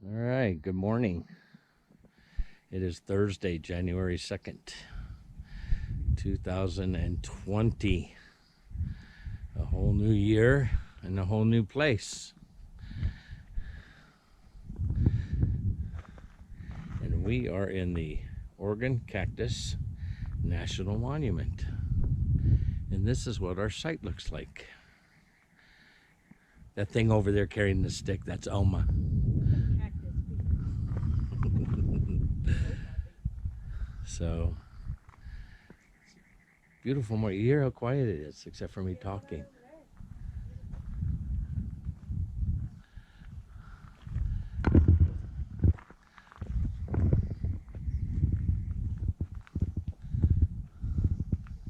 All right, good morning. It is Thursday, January 2nd, 2020. A whole new year and a whole new place. And we are in the Oregon Cactus National Monument. And this is what our site looks like. That thing over there carrying the stick, that's Oma. So, beautiful morning. You hear how quiet it is, except for me talking.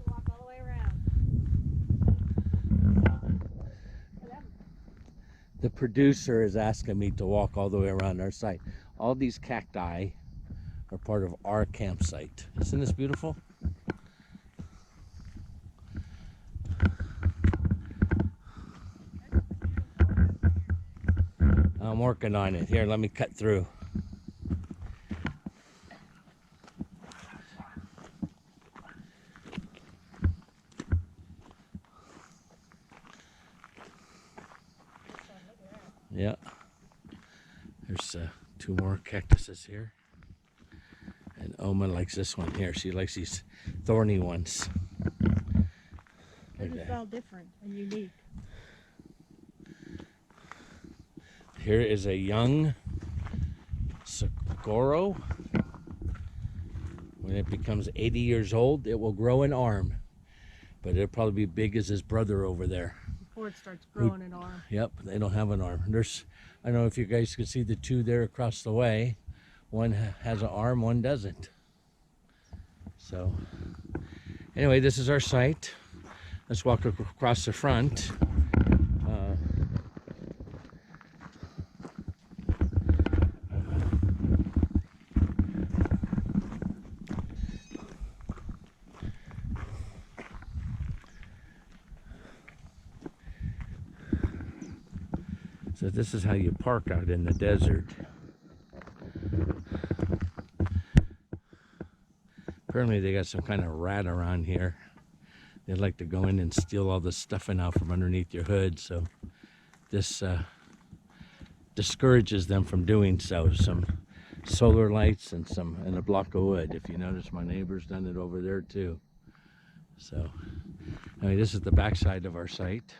Walk all the way around. The producer is asking me to walk all the way around our site. All these cacti are part of our campsite. Isn't this beautiful? I'm working on it. Here, let me cut through. Yeah. There's two more cactuses here. And Oma likes this one here. She likes these thorny ones. They're just all different and unique. Here is a young Saguaro. When it becomes 80 years old, it will grow an arm. But it'll probably be big as his brother over there. Before it starts growing an arm. Yep, they don't have an arm. I don't know if you guys can see the two there across the way. One has an arm, one doesn't. So, anyway, this is our site. Let's walk across the front. So this is how you park out in the desert. Apparently they got some kind of rat around here. They like to go in and steal all the stuffing out from underneath your hood, so this discourages them from doing so. Some solar lights and a block of wood. If you notice, my neighbor's done it over there too. So, this is the backside of our site.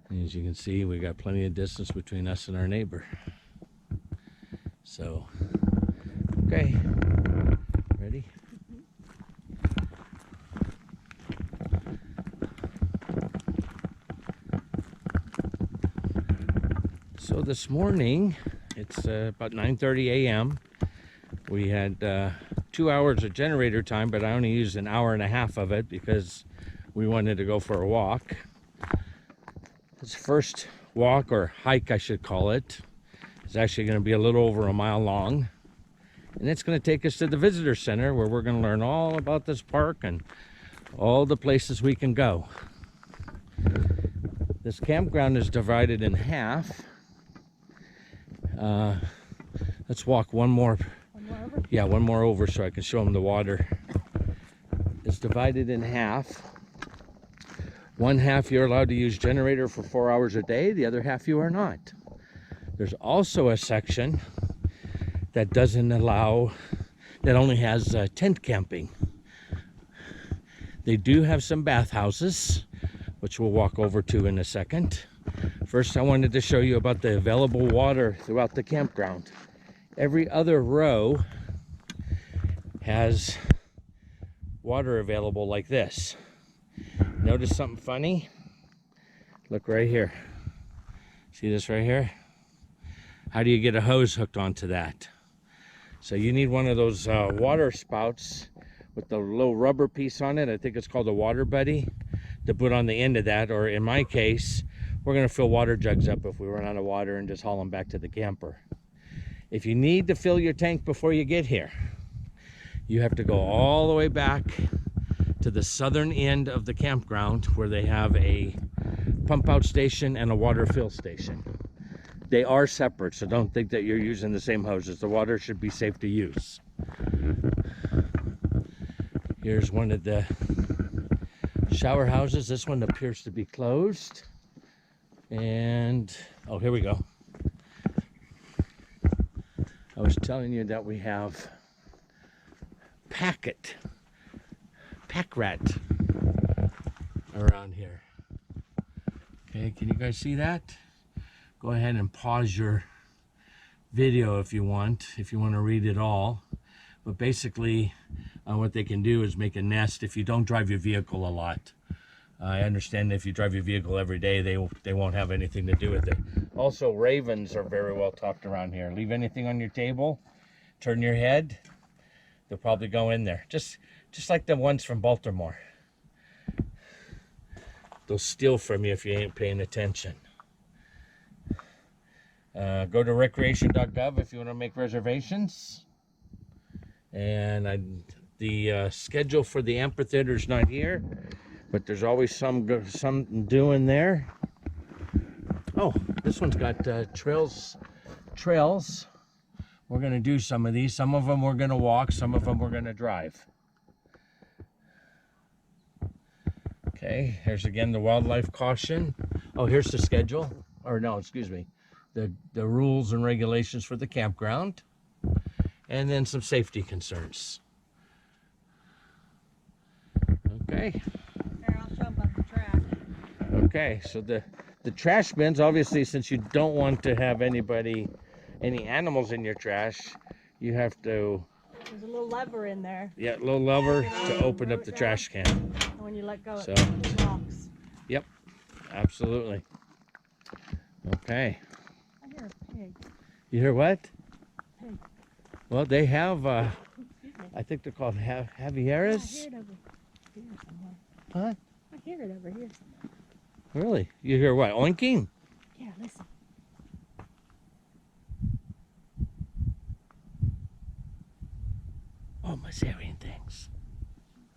And as you can see, we got plenty of distance between us and our neighbor. So, okay, ready? So this morning, it's about 9:30 a.m. We had 2 hours of generator time, but I only used an hour and a half of it because we wanted to go for a walk. This first walk, or hike I should call it, is actually going to be a little over a mile long. And it's going to take us to the visitor center where we're going to learn all about this park and all the places we can go. This campground is divided in half. Let's walk one more. One more over? Yeah, one more over so I can show them the water. It's divided in half. One half you're allowed to use generator for 4 hours a day, the other half you are not. There's also a section that only has tent camping. They do have some bathhouses, which we'll walk over to in a second. First, I wanted to show you about the available water throughout the campground. Every other row has water available like this. Notice something funny? Look right here. See this right here? How do you get a hose hooked onto that? So you need one of those water spouts with the little rubber piece on it. I think it's called a water buddy, to put on the end of that, or in my case, we're going to fill water jugs up if we run out of water and just haul them back to the camper. If you need to fill your tank before you get here, you have to go all the way back to the southern end of the campground where they have a pump out station and a water fill station. They are separate, so don't think that you're using the same hoses. The water should be safe to use. Here's one of the shower houses. This one appears to be closed. And, oh, here we go. I was telling you that we have pack rat around here. Okay, can you guys see that? Go ahead and pause your video if you want to read it all. But basically, what they can do is make a nest if you don't drive your vehicle a lot. I understand if you drive your vehicle every day, they won't have anything to do with it. Also, ravens are very well tucked around here. Leave anything on your table, turn your head, they'll probably go in there. Just like the ones from Baltimore. They'll steal from you if you ain't paying attention. Go to recreation.gov if you want to make reservations. And the schedule for the amphitheater is not here, but there's always something doing there. Oh, this one's got trails. We're going to do some of these. Some of them we're going to walk. Some of them we're going to drive. Okay, here's again the wildlife caution. Oh, here's the schedule. Or no, excuse me. The rules and regulations for the campground. And then some safety concerns. Okay. Here, I'll show about the trash. Okay, so the trash bins, obviously, since you don't want to have any animals in your trash, you have to... There's a little lever in there. Yeah, little lever to open up the trash can. And when you let go, So, it locks. Yep, absolutely. Okay. I hear a pig. You hear what? Pig. Well, they have, Excuse me. I think they're called Yeah, I Javieras. hear it over here somewhere. Huh? I hear it over here somewhere. Really? You hear what? Oinking? Yeah, listen. Oh, my Syrian things.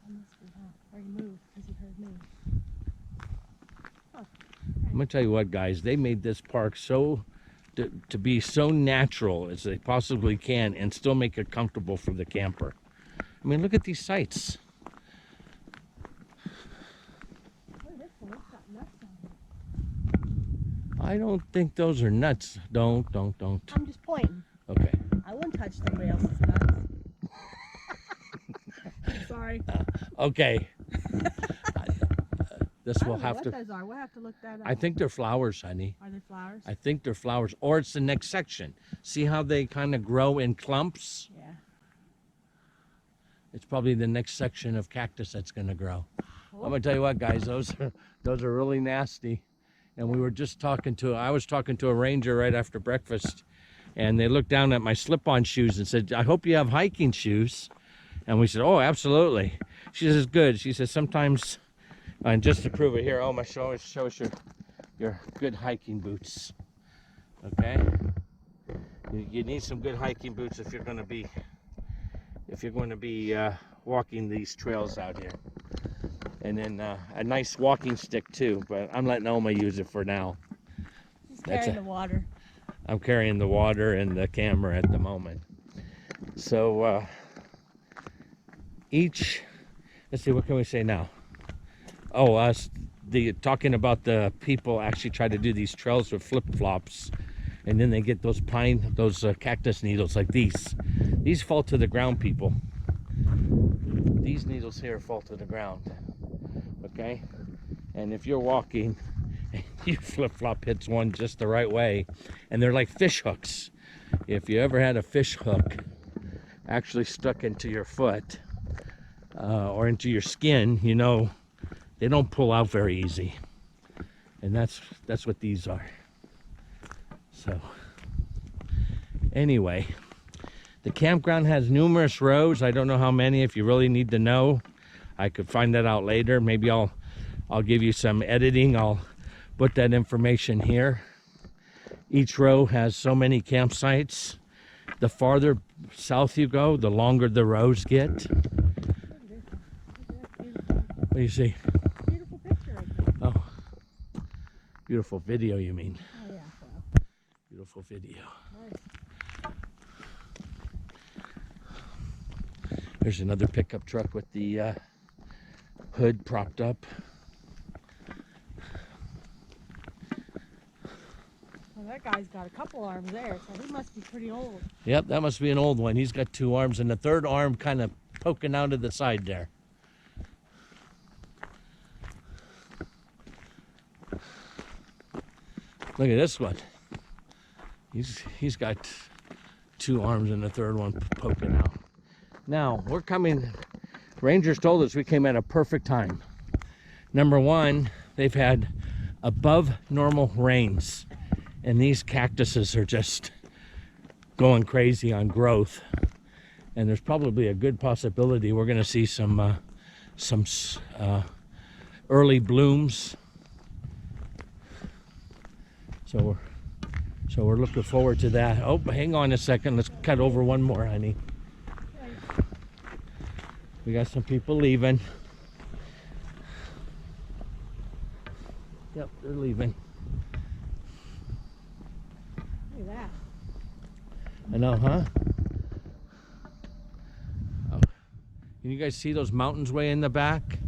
I must be, huh? Or he moved because he heard me. I'm gonna tell you what, guys, they made this park to be so natural as they possibly can and still make it comfortable for the camper. I mean, look at these sites. Oh, this one, it's got nuts on it. I don't think those are nuts. Don't. I'm just pointing. Okay. I wouldn't touch somebody else's nuts. Sorry. Okay. This I will don't know have what to. those are. We'll have to look that up. I think they're flowers, honey. Are they flowers? I think they're flowers, or it's the next section. See how they kind of grow in clumps? Yeah. It's probably the next section of cactus that's going to grow. Cool. I'm going to tell you what, guys, those are really nasty. And we were just I was talking to a ranger right after breakfast, and they looked down at my slip-on shoes and said, I hope you have hiking shoes. And we said, oh, absolutely. She says, good. She says, sometimes, and just to prove it here, oh, my show us your good hiking boots. Okay? You need some good hiking boots if you're going to be walking these trails out here. And then a nice walking stick too, but I'm letting Oma use it for now. He's carrying the water. I'm carrying the water and the camera at the moment. So let's see, what can we say now? Oh, talking about the people actually try to do these trails with flip-flops, and then they get those cactus needles like these. These fall to the ground, people. These needles here fall to the ground. Okay? And if you're walking, you flip-flop hits one just the right way, and they're like fish hooks. If you ever had a fish hook actually stuck into your foot or into your skin, you know they don't pull out very easy. And that's what these are. So anyway, the campground has numerous rows. I don't know how many. If you really need to know, I could find that out later. Maybe I'll give you some editing. I'll put that information here. Each row has so many campsites. The farther south you go, the longer the rows get. What do you see? Beautiful picture right there. Oh, beautiful video, you mean? Oh, yeah. Wow. beautiful video. Nice. There's another pickup truck with the hood propped up. Well, that guy's got a couple arms there, so he must be pretty old. Yep, that must be an old one. He's got 2 arms and the third arm kind of poking out of the side there. Look at this one. He's got 2 arms and the third one poking out. Now, we're coming, Rangers told us we came at a perfect time. Number one, they've had above normal rains, and these cactuses are just going crazy on growth. And there's probably a good possibility we're gonna see some early blooms. So we're looking forward to that. Oh, hang on a second. Let's cut over one more, honey. We got some people leaving. Yep, they're leaving. Look at that. I know, huh? Oh. Can you guys see those mountains way in the back?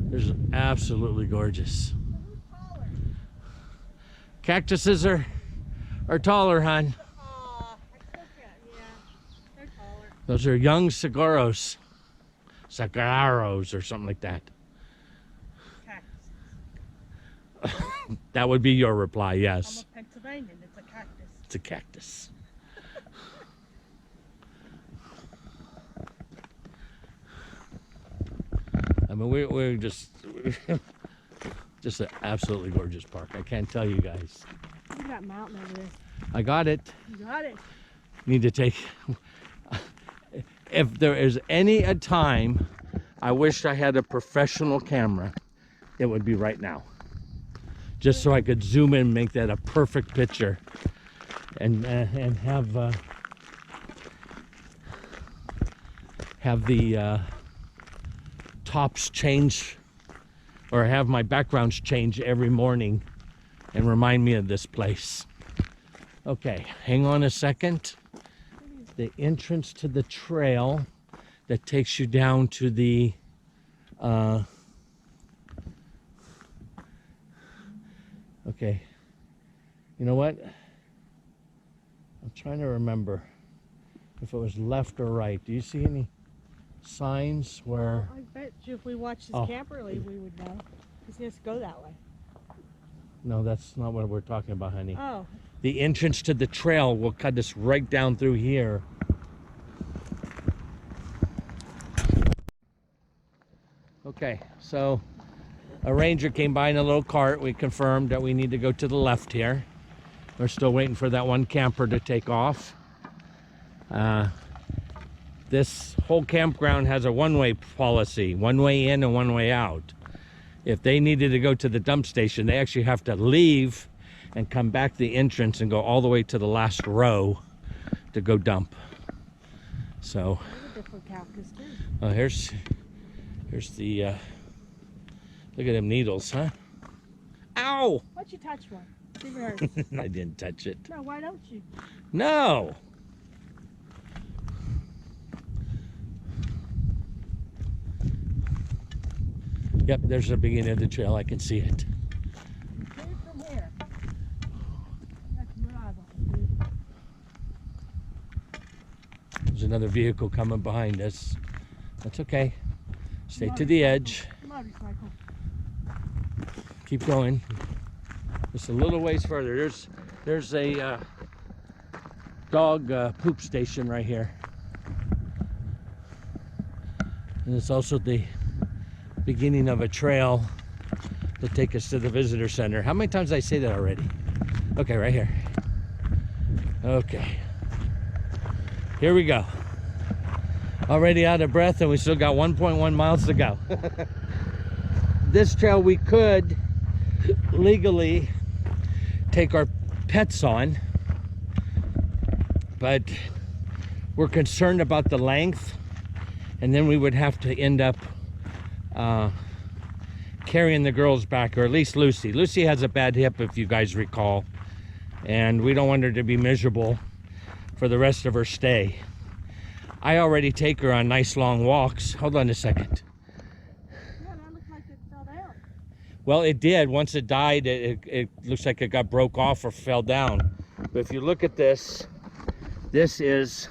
They're absolutely gorgeous. Cactuses are taller, hon. Aw, I still can't, yeah. They're taller. Those are young saguaros. Saguaros or something like that. Cactus. That would be your reply, I'm yes. a Pennsylvanian, it's a cactus. It's a cactus. I mean, we're just an absolutely gorgeous park. I can't tell you guys. Look at that mountain over there. I got it. You got it. Need to take. If there is any a time I wished I had a professional camera, it would be right now. Just so I could zoom in and make that a perfect picture, and have the tops change, or have my backgrounds change every morning and remind me of this place. Okay, hang on a second. The entrance to the trail that takes you down to the okay, you know what, I'm trying to remember if it was left or right. Do you see any signs where? I bet you if we watched his Oh. camper leave, we would know. He's going to go that way. No, that's not what we're talking about, honey. Oh, The entrance to the trail will cut us right down through here. Okay, so a ranger came by in a little cart. We confirmed that we need to go to the left here. We're still waiting for that one camper to take off. This whole campground has a one-way policy, one way in and one way out. If they needed to go to the dump station, they actually have to leave and come back the entrance and go all the way to the last row to go dump. So there's a different cactus too. here's the look at them needles, huh? Ow! Why'd you touch one? See if it hurts. I didn't touch it. No, why don't you? No. Yep, there's the beginning of the trail. I can see it. See it from here. That's your eyeball, dude. There's another vehicle coming behind us. That's okay. Stay to the edge. Motorcycle. Keep going. Just a little ways further. There's a dog poop station right here. And it's also the beginning of a trail to take us to the visitor center. How many times did I say that already? Okay, right here. Okay. Here we go. Already out of breath, and we still got 1.1 miles to go. This trail we could legally take our pets on, but we're concerned about the length, and then we would have to end up carrying the girls back, or at least Lucy. Lucy has a bad hip, if you guys recall, and we don't want her to be miserable for the rest of her stay. I already take her on nice long walks. Hold on a second. Yeah, that looks like it fell down. Well, it did. Once it died, it looks like it got broke off or fell down. But if you look at this, this is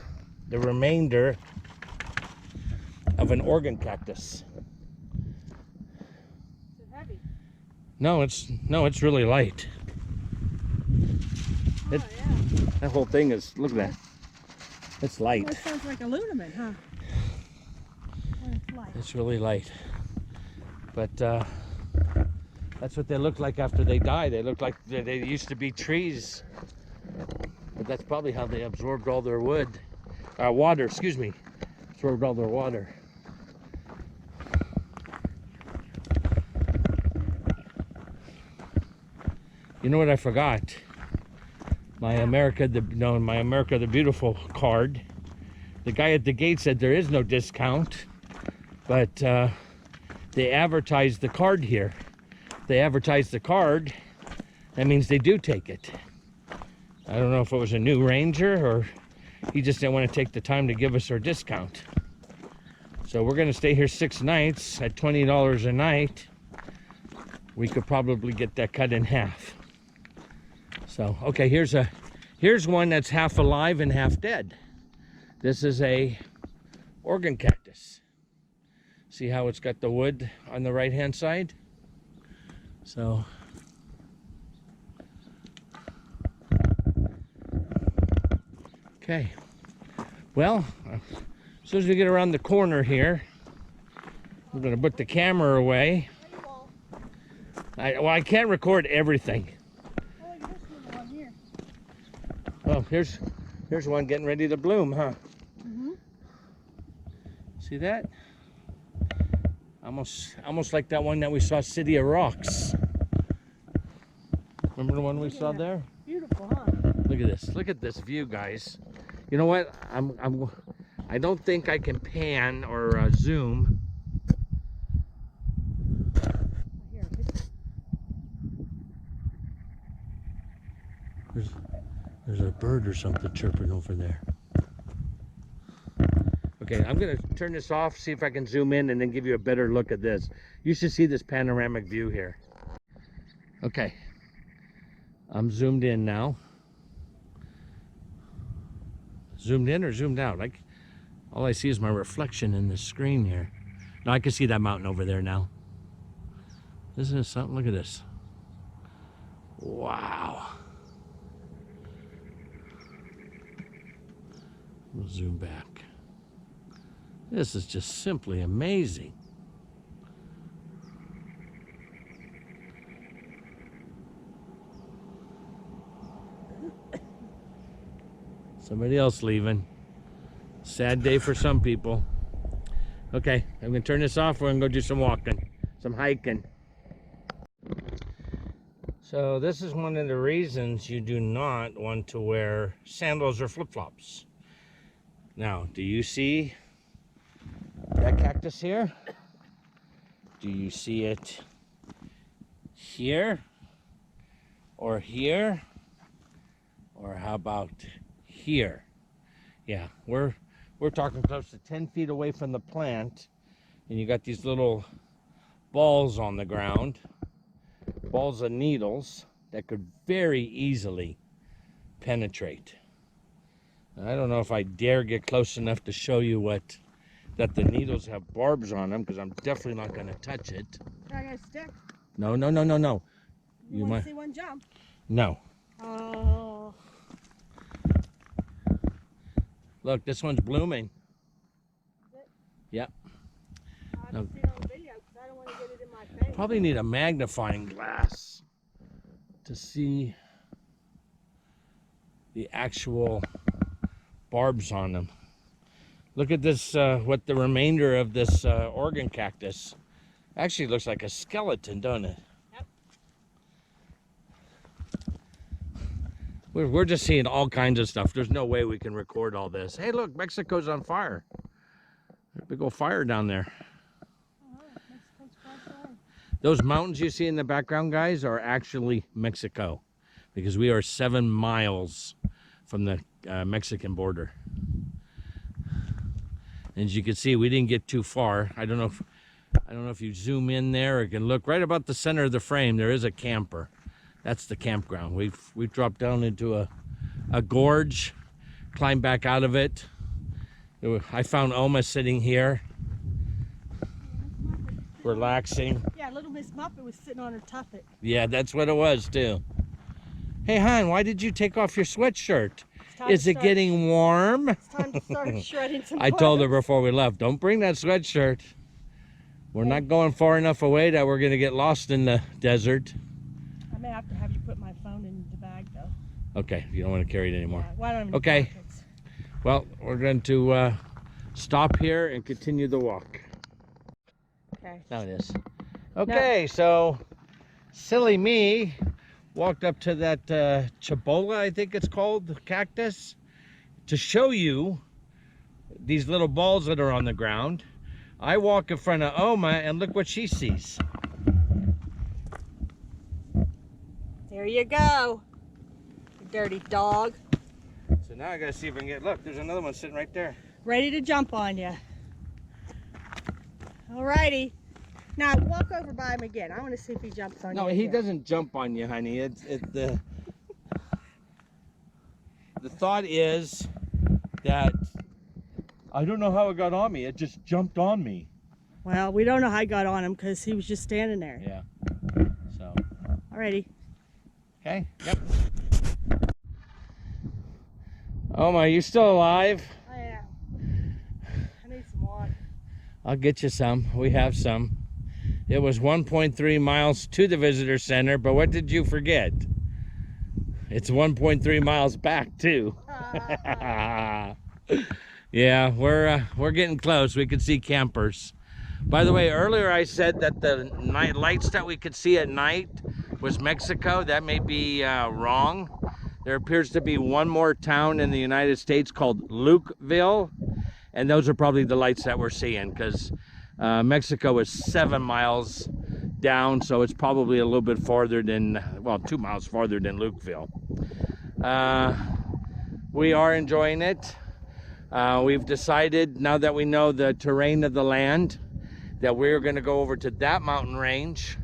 the remainder of an organ cactus. Is it heavy? No, it's really light. Oh, yeah. That whole thing is, look at that. It's light. That sounds like aluminum, huh? When it's light. It's really light. But that's what they look like after they die. They look like they used to be trees. But that's probably how they absorbed all their water, excuse me. Absorbed all their water. You know what I forgot? My America the Beautiful card. The guy at the gate said there is no discount, but they advertised the card here. They advertised the card, that means they do take it. I don't know if it was a new ranger or he just didn't want to take the time to give us our discount. So we're going to stay here 6 nights at $20 a night. We could probably get that cut in half. So, okay, here's one that's half alive and half dead. This is a organ cactus. See how it's got the wood on the right-hand side? So, okay. Well, as soon as we get around the corner here, we're going to put the camera away. I can't record everything. Oh, here's one getting ready to bloom, huh? Mm-hmm. See that? Almost like that one that we saw, City of Rocks. Remember the one we saw there? Beautiful, huh? Look at this. Look at this view, guys. You know what? I don't think I can pan or zoom. Here. There's a bird or something chirping over there. Okay, I'm gonna turn this off, see if I can zoom in and then give you a better look at this. You should see this panoramic view here. Okay, I'm zoomed in now. Zoomed in or zoomed out? All I see is my reflection in the screen here. Now I can see that mountain over there now. Isn't it something? Look at this. Wow. We'll zoom back. This is just simply amazing. Somebody else leaving. Sad day for some people. Okay, I'm gonna turn this off. We're gonna go do some walking, some hiking. So this is one of the reasons you do not want to wear sandals or flip-flops. Now, do you see that cactus here? Do you see it here? Or here? Or how about here? Yeah, we're talking close to 10 feet away from the plant, and you got these little balls on the ground, balls of needles that could very easily penetrate. I don't know if I dare get close enough to show you that the needles have barbs on them, because I'm definitely not going to touch it. I got a stick. No. You want to see one jump? No. Oh. Look, this one's blooming. Is it? Yep. I haven't seen it on video because I don't want to get it in my face. Probably need a magnifying glass to see the actual barbs on them. Look at this, what the remainder of this organ cactus actually looks like a skeleton, don't it? Yep. We're just seeing all kinds of stuff. There's no way we can record all this. Hey, look, Mexico's on fire. There's a big old fire down there. Oh, Mexico's far away. Those mountains you see in the background, guys, are actually Mexico. because we are 7 miles from the Mexican border. And as you can see, we didn't get too far. I don't know if you zoom in there or can look right about the center of the frame. There is a camper. That's the campground. We've dropped down into a gorge, climbed back out of it. I found Oma sitting here, relaxing. Yeah, little Miss Muppet was sitting on her tuffet. Yeah, that's what it was too. Hey, hon, why did you take off your sweatshirt? Is it getting warm? It's time to start shredding some I told her clothes. before we left, don't bring that sweatshirt. We're not going far enough away that we're going to get lost in the desert. I may have to have you put my phone in the bag, though. Okay, you don't want to carry it anymore. Yeah, well, I don't have any Okay. pockets. Well, we're going to stop here and continue the walk. Okay. Now it is. Okay, so silly me walked up to that chabola, I think it's called, cactus, to show you these little balls that are on the ground. I walk in front of Oma and look what she sees. There you go, you dirty dog. So now I gotta see if I can get, look, there's another one sitting right there. Ready to jump on you. Alrighty. Now walk over by him again. I want to see if he jumps on you. No, he again. doesn't jump on you, honey. It's the thought is that I don't know how it got on me. It just jumped on me. Well, we don't know how he got on him because he was just standing there. Yeah. So. Alrighty. Okay. Yep. Oma, are you still alive? I am. I need some water. I'll get you some. We have some. It was 1.3 miles to the visitor center, but what did you forget? It's 1.3 miles back too. Yeah, we're getting close. We could see campers. By the way, earlier I said that the night lights that we could see at night was Mexico. That may be wrong. There appears to be one more town in the United States called Lukeville, and those are probably the lights that we're seeing, because Mexico is 7 miles down, so it's probably a little bit farther than, well, 2 miles farther than Lukeville. We are enjoying it. We've decided, now that we know the terrain of the land, that we're going to go over to that mountain range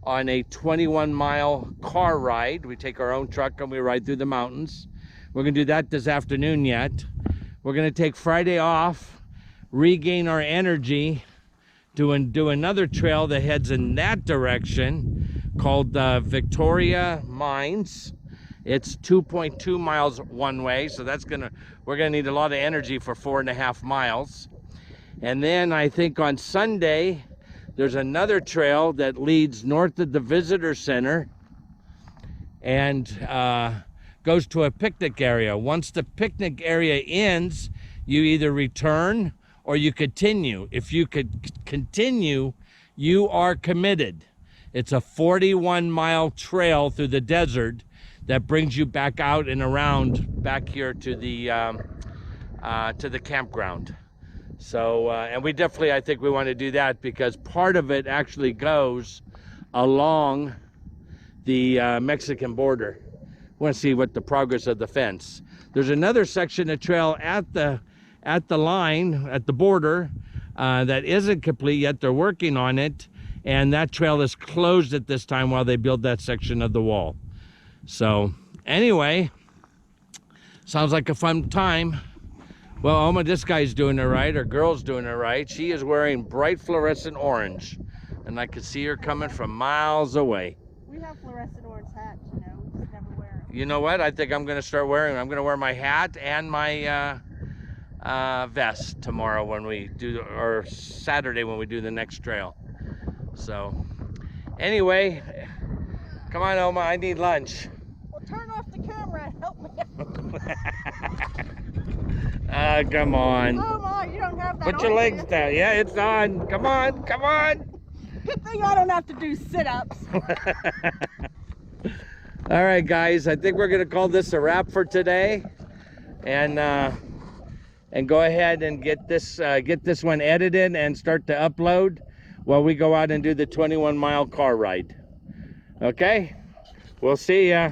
on a 21-mile car ride. We take our own truck and we ride through the mountains. We're going to do that this afternoon yet. We're going to take Friday off, regain our energy, do another trail that heads in that direction called Victoria Mines. It's 2.2 miles one way, so we're gonna need a lot of energy for 4.5 miles. And then I think on Sunday there's another trail that leads north of the visitor center and goes to a picnic area. Once the picnic area ends, you either return or you continue. If you could continue, you are committed. It's a 41-mile trail through the desert that brings you back out and around back here to the campground. So, and we definitely, I think we want to do that because part of it actually goes along the Mexican border. We want to see what the progress of the fence. There's another section of trail at the line, at the border, that isn't complete yet. They're working on it, and that trail is closed at this time while they build that section of the wall. So anyway, sounds like a fun time. Well, Oma, this guy's doing it right, or girl's doing it right. She is wearing bright fluorescent orange, and I could see her coming from miles away. We have fluorescent orange hats, you know, we just never wear them. You know what? I think I'm going to start wearing them. I'm going to wear my hat and my vest tomorrow when we do, or Saturday when we do the next trail. So anyway, come on, Oma, I need lunch. Well, turn off the camera and help me out. Come on. Oh my, you don't have that Put on your legs here. down. Yeah, it's on. Come on, come on. Good thing I don't have to do sit-ups. All right, guys, I think we're gonna call this a wrap for today, and go ahead and get this one edited and start to upload while we go out and do the 21-mile car ride. Okay, we'll see ya.